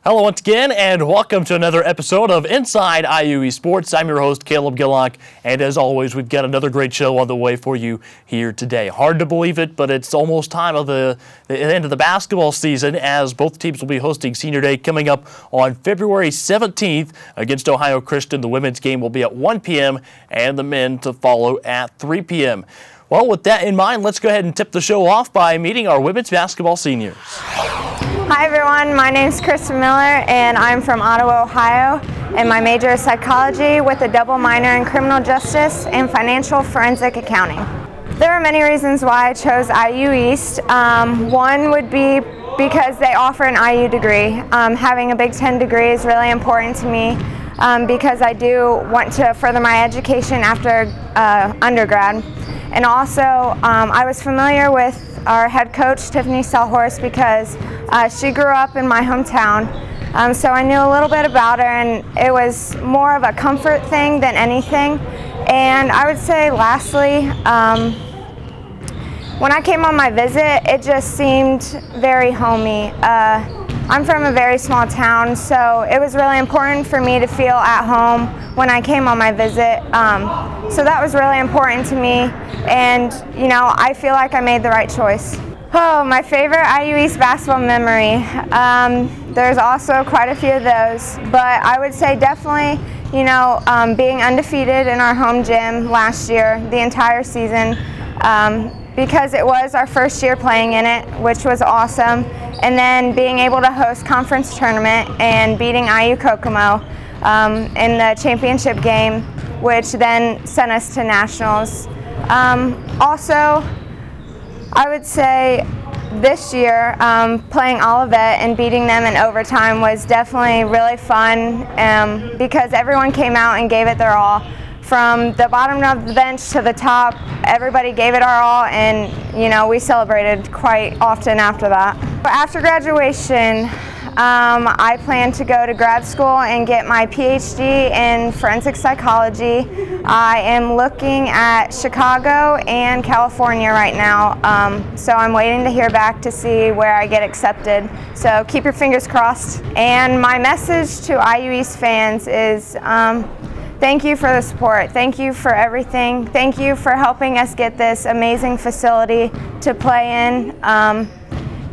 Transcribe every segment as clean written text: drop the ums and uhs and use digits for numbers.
Hello once again, and welcome to another episode of Inside IUE Sports. I'm your host, Caleb Gillock, and as always, we've got another great show on the way for you here today. Hard to believe it, but it's almost time of the end of the basketball season, as both teams will be hosting Senior Day coming up on February 17th against Ohio Christian. The women's game will be at 1 p.m. and the men to follow at 3 p.m. Well, with that in mind, let's go ahead and tip the show off by meeting our women's basketball seniors. Hi everyone, my name is Kristen Miller and I'm from Ottawa, Ohio, and my major is psychology with a double minor in criminal justice and financial forensic accounting. There are many reasons why I chose IU East. One would be because they offer an IU degree. Having a Big Ten degree is really important to me because I do want to further my education after undergrad. And also, I was familiar with our head coach, Tiffany Selhorst, because she grew up in my hometown. So I knew a little bit about her, and it was more of a comfort thing than anything. And I would say, lastly, when I came on my visit, it just seemed very homey. I'm from a very small town, so it was really important for me to feel at home when I came on my visit. So that was really important to me, and you know, I feel like I made the right choice. Oh, my favorite IU East basketball memory. There's also quite a few of those, but I would say definitely, you know, being undefeated in our home gym last year, the entire season, because it was our first year playing in it, which was awesome. And then being able to host conference tournament and beating IU Kokomo in the championship game, which then sent us to nationals. Also, I would say this year, playing Olivet and beating them in overtime was definitely really fun because everyone came out and gave it their all. From the bottom of the bench to the top, everybody gave it our all, and you know, we celebrated quite often after that. After graduation, I plan to go to grad school and get my PhD in forensic psychology. I am looking at Chicago and California right now, so I'm waiting to hear back to see where I get accepted. So keep your fingers crossed. And my message to IU East fans is thank you for the support. Thank you for everything. Thank you for helping us get this amazing facility to play in.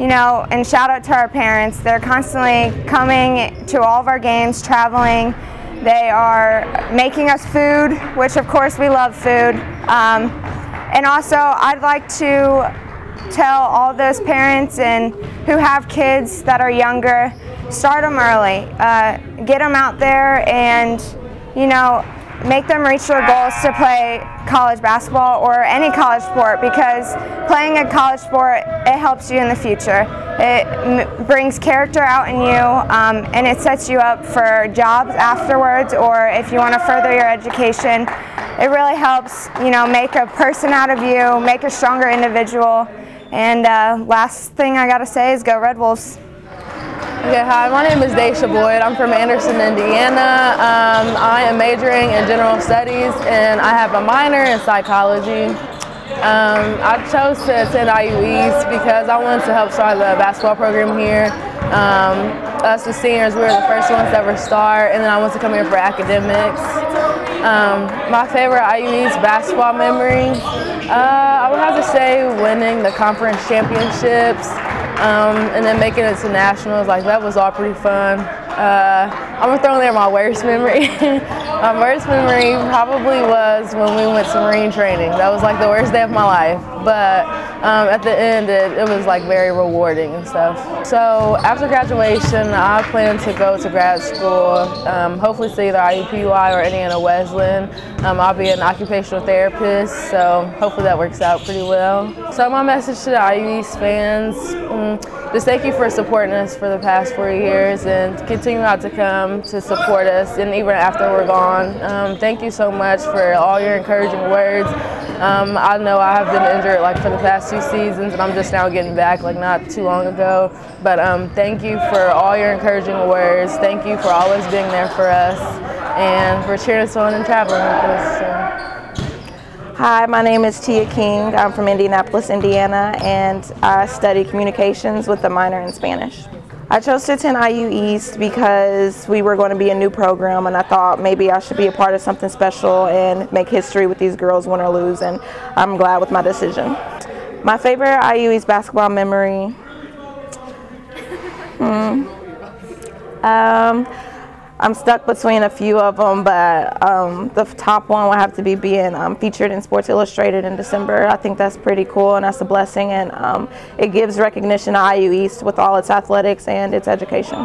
You know, and shout out to our parents. They're constantly coming to all of our games, traveling. They are making us food, which of course we love food. And also, I'd like to tell all those parents and who have kids that are younger, start them early. Get them out there and, you know, make them reach their goals to play college basketball or any college sport, because playing a college sport, it helps you in the future. It brings character out in you, and it sets you up for jobs afterwards, or if you want to further your education. It really helps, you know, make a person out of you, make a stronger individual. And last thing I gotta say is go Red Wolves. Okay, hi, my name is Daisha Boyd. I'm from Anderson, Indiana. I am majoring in general studies and I have a minor in psychology. I chose to attend IU East because I wanted to help start the basketball program here. Us as seniors, we were the first ones to ever start, and then I wanted to come here for academics. My favorite IU East basketball memory, I would have to say winning the conference championships. And then making it to nationals, like that was all pretty fun. I'm gonna throw in there my worst memory. My worst memory probably was when we went to Marine training. That was like the worst day of my life. But at the end, it was like very rewarding and stuff. So after graduation, I plan to go to grad school, hopefully to either IUPUI or Indiana Wesleyan. I'll be an occupational therapist, so hopefully that works out pretty well. So my message to the IU East fans, just thank you for supporting us for the past 4 years and continue out to come to support us, and even after we're gone. Thank you so much for all your encouraging words. I know I have been injured like for the past 2 seasons, and I'm just now getting back like not too long ago. But thank you for all your encouraging words. Thank you for always being there for us and for cheering us on and traveling with us. So. Hi, my name is Tia King. I'm from Indianapolis, Indiana, and I study communications with a minor in Spanish. I chose to attend IU East because we were going to be a new program, and I thought maybe I should be a part of something special and make history with these girls, win or lose, and I'm glad with my decision. My favorite IU East basketball memory? I'm stuck between a few of them, but the top one will have to be being featured in Sports Illustrated in December. I think that's pretty cool, and that's a blessing, and it gives recognition to IU East with all its athletics and its education.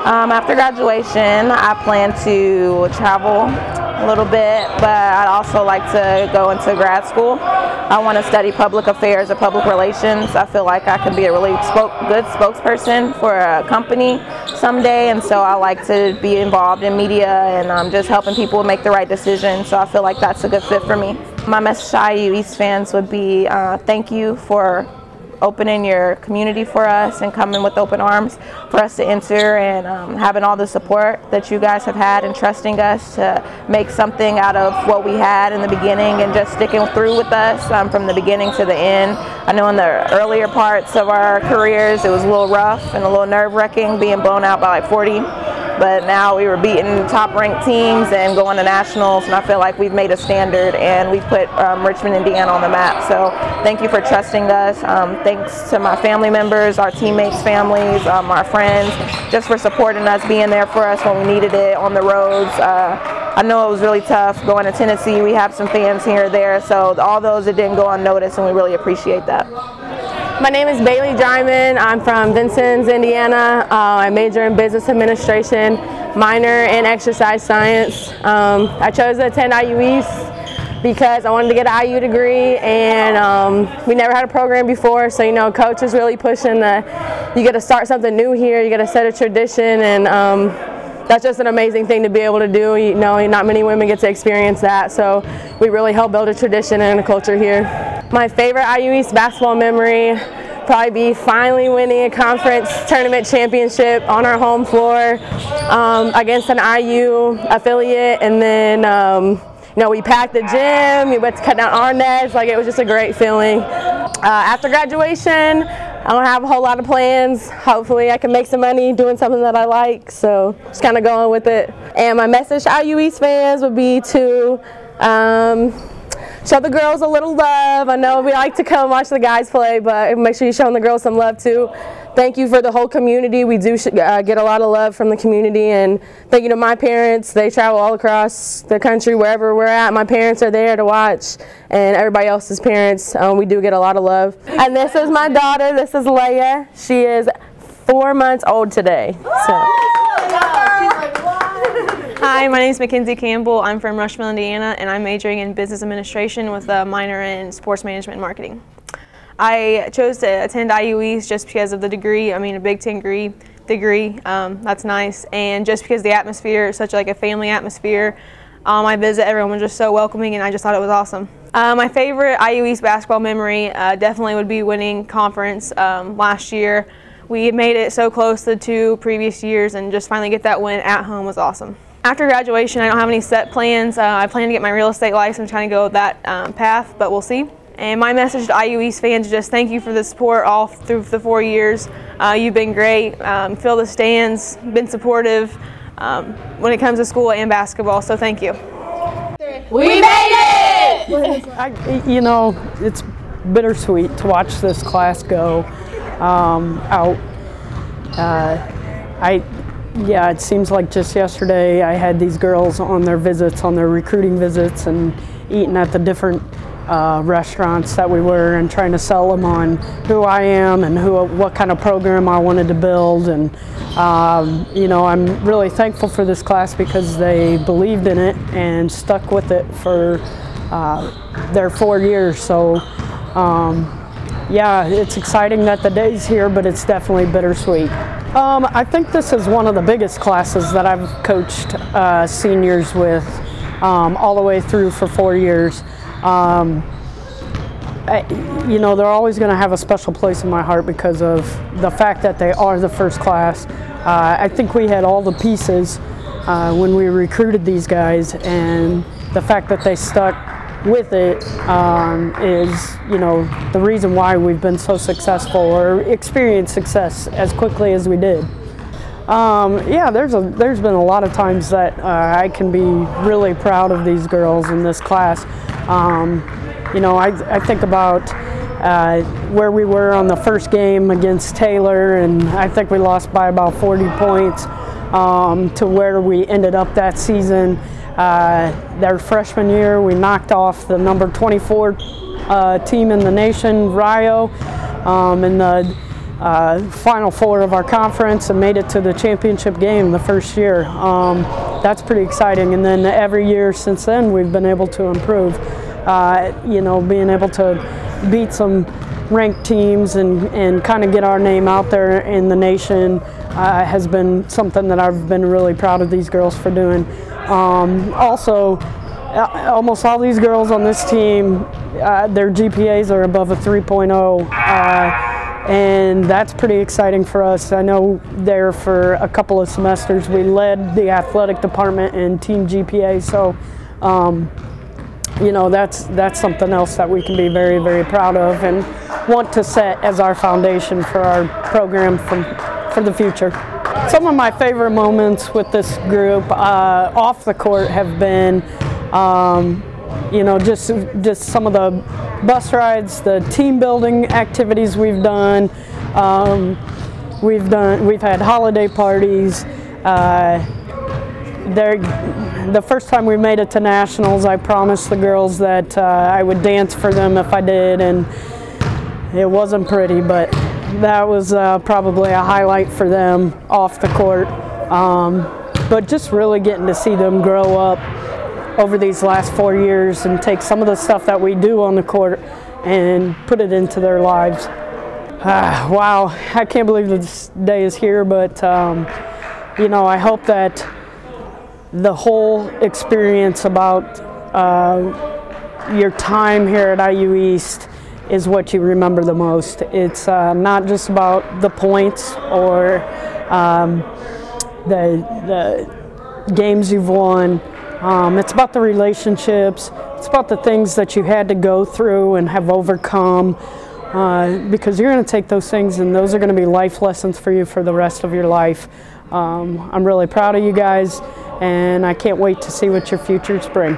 After graduation, I plan to travel a little bit, but I'd also like to go into grad school. I want to study public affairs or public relations. I feel like I could be a really good spokesperson for a company someday, and so I like to be involved in media and just helping people make the right decision, so I feel like that's a good fit for me. My message to IU East fans would be thank you for opening your community for us and coming with open arms for us to enter, and having all the support that you guys have had and trusting us to make something out of what we had in the beginning and just sticking through with us from the beginning to the end. I know in the earlier parts of our careers it was a little rough and a little nerve-wracking being blown out by like 40. But now we were beating top-ranked teams and going to nationals, and I feel like we've made a standard and we've put Richmond, Indiana on the map. So thank you for trusting us. Thanks to my family members, our teammates' families, our friends, just for supporting us, being there for us when we needed it on the roads. I know it was really tough going to Tennessee. We have some fans here or there, so all those that didn't go unnoticed, and we really appreciate that. My name is Bailey Dryman. I'm from Vincennes, Indiana. I major in business administration, minor in exercise science. I chose to attend IU East because I wanted to get an IU degree, and we never had a program before, so coach is really pushing you got to start something new here, you got to set a tradition, and that's just an amazing thing to be able to do. Not many women get to experience that, so we really help build a tradition and a culture here. My favorite IU East basketball memory probably be finally winning a conference tournament championship on our home floor against an IU affiliate, and then we packed the gym, we went to cut down our nets. Like, it was just a great feeling. After graduation, I don't have a whole lot of plans. Hopefully I can make some money doing something that I like, so just kind of going with it. And my message to IU East fans would be to show the girls a little love. I know we like to come watch the guys play, but make sure you're showing the girls some love too. Thank you for the whole community. We do get a lot of love from the community, and thank you to my parents. They travel all across the country, wherever we're at. My parents are there to watch, and everybody else's parents. We do get a lot of love. And this is my daughter. This is Leia. She is 4 months old today. So. Hi, my name is Mackenzie Campbell. I'm from Rushville, Indiana, and I'm majoring in business administration with a minor in sports management and marketing. I chose to attend IU East just because of the degree. I mean, a Big Ten degree. That's nice, and just because the atmosphere is such like a family atmosphere. My visit, everyone was just so welcoming, and I just thought it was awesome. My favorite IU East basketball memory definitely would be winning conference last year. We made it so close to the 2 previous years, and just finally get that win at home was awesome. After graduation, I don't have any set plans. I plan to get my real estate license, trying to go that path, but we'll see. And my message to IU East fans is just thank you for the support all through the 4 years. You've been great. Fill the stands, been supportive when it comes to school and basketball, so thank you. We made it! It's bittersweet to watch this class go out. Yeah, it seems like just yesterday I had these girls on their visits, on their recruiting visits, and eating at the different restaurants that we were, and trying to sell them on who I am and what kind of program I wanted to build. And I'm really thankful for this class because they believed in it and stuck with it for their 4 years. So yeah, it's exciting that the day's here, but it's definitely bittersweet. I think this is one of the biggest classes that I've coached seniors with all the way through for 4 years. They're always going to have a special place in my heart because of the fact that they are the first class. I think we had all the pieces when we recruited these guys, and the fact that they stuck with it is, you know, the reason why we've been so successful or experienced success as quickly as we did. Yeah, there's been a lot of times that I can be really proud of these girls in this class. You know, I think about where we were on the first game against Taylor, and I think we lost by about 40 points, to where we ended up that season. Their freshman year, we knocked off the number 24 team in the nation, Rio, in the Final Four of our conference, and made it to the championship game the first year. That's pretty exciting. And then every year since then, we've been able to improve. You know, being able to beat some ranked teams and kind of get our name out there in the nation has been something that I've been really proud of these girls for doing. Also, almost all these girls on this team, their GPAs are above a 3.0, and that's pretty exciting for us. I know there for a couple of semesters we led the athletic department in team GPA, so you know, that's something else that we can be very, very proud of and want to set as our foundation for our program for the future. Some of my favorite moments with this group off the court have been, you know, just some of the bus rides, the team building activities we've done. We've had holiday parties. The first time we made it to nationals, I promised the girls that I would dance for them if I did, and it wasn't pretty, but that was probably a highlight for them off the court. But just really getting to see them grow up over these last 4 years and take some of the stuff that we do on the court and put it into their lives. Wow, I can't believe this day is here, but you know, I hope that the whole experience about your time here at IU East is what you remember the most. It's not just about the points or the games you've won. It's about the relationships. It's about the things that you had to go through and have overcome, because you're going to take those things and those are going to be life lessons for you for the rest of your life. I'm really proud of you guys, and I can't wait to see what your futures bring.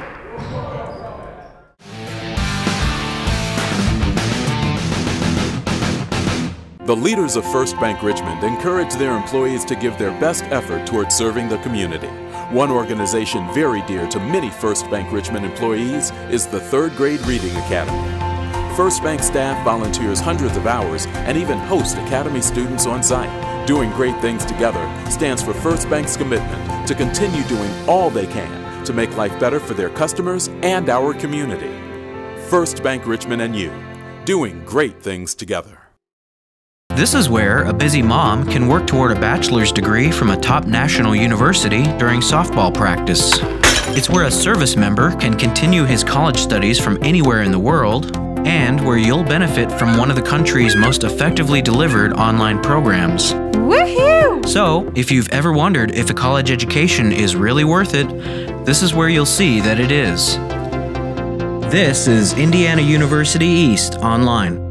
The leaders of First Bank Richmond encourage their employees to give their best effort towards serving the community. One organization very dear to many First Bank Richmond employees is the Third Grade Reading Academy. First Bank staff volunteers hundreds of hours and even host Academy students on site. Doing great things together stands for First Bank's commitment to continue doing all they can to make life better for their customers and our community. First Bank Richmond and you, doing great things together. This is where a busy mom can work toward a bachelor's degree from a top national university during softball practice. It's where a service member can continue his college studies from anywhere in the world, and where you'll benefit from one of the country's most effectively delivered online programs. Woohoo! So, if you've ever wondered if a college education is really worth it, this is where you'll see that it is. This is Indiana University East Online.